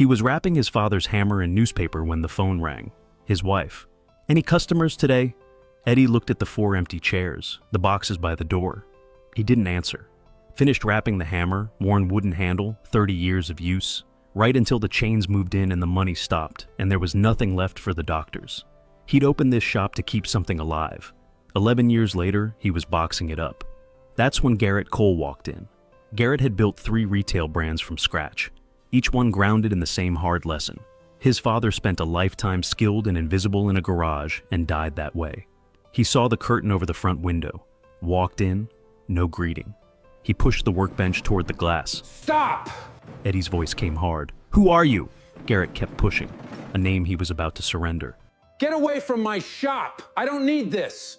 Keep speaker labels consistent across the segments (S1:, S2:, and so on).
S1: He was wrapping his father's hammer in newspaper when the phone rang. His wife. "Any customers today?" Eddie looked at the 4 empty chairs, the boxes by the door. He didn't answer. Finished wrapping the hammer, worn wooden handle, 30 years of use, right until the chains moved in and the money stopped, and there was nothing left for the doctors. He'd opened this shop to keep something alive. 11 years later, he was boxing it up. That's when Garrett Cole walked in. Garrett had built 3 retail brands from scratch, each one grounded in the same hard lesson. His father spent a lifetime skilled and invisible in a garage and died that way. He saw the curtain over the front window, walked in, no greeting. He pushed the workbench toward the glass.
S2: Stop!
S1: Eddie's voice came hard. "Who are you?" Garrett kept pushing, a name he was about to surrender.
S2: Get away from my shop! I don't need this!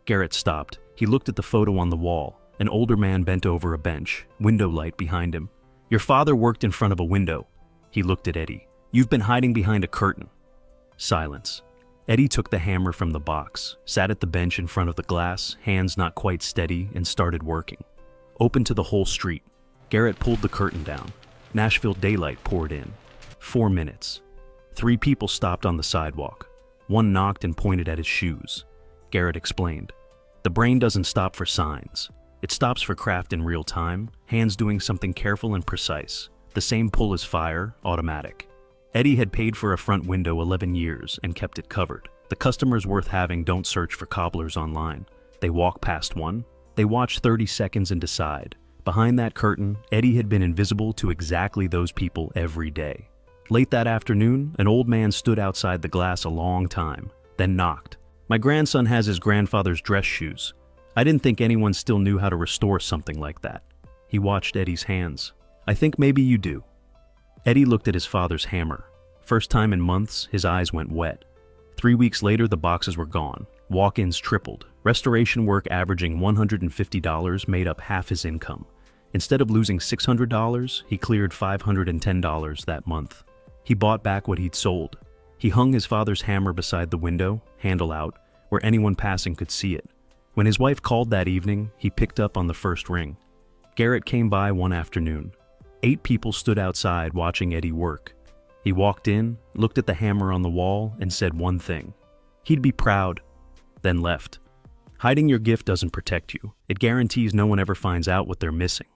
S1: Garrett stopped. He looked at the photo on the wall. An older man bent over a bench, window light behind him. "Your father worked in front of a window." He looked at Eddie. "You've been hiding behind a curtain." Silence. Eddie took the hammer from the box, sat at the bench in front of the glass, hands not quite steady, and started working. Open to the whole street. Garrett pulled the curtain down. Nashville daylight poured in. 4 minutes. 3 people stopped on the sidewalk. One knocked and pointed at his shoes. Garrett explained. The brain doesn't stop for signs. It stops for craft in real time, hands doing something careful and precise. The same pull as fire, automatic. Eddie had paid for a front window 11 years and kept it covered. The customers worth having don't search for cobblers online. They walk past one. They watch 30 seconds and decide. Behind that curtain, Eddie had been invisible to exactly those people every day. Late that afternoon, an old man stood outside the glass a long time, then knocked. "My grandson has his grandfather's dress shoes. I didn't think anyone still knew how to restore something like that." He watched Eddie's hands. "I think maybe you do." Eddie looked at his father's hammer. First time in months, his eyes went wet. 3 weeks later, the boxes were gone. Walk-ins tripled. Restoration work averaging $150 made up half his income. Instead of losing $600, he cleared $510 that month. He bought back what he'd sold. He hung his father's hammer beside the window, handle out, where anyone passing could see it. When his wife called that evening, he picked up on the first ring. Garrett came by one afternoon. 8 people stood outside watching Eddie work. He walked in, looked at the hammer on the wall, and said one thing. He'd be proud, then left. Hiding your gift doesn't protect you. It guarantees no one ever finds out what they're missing.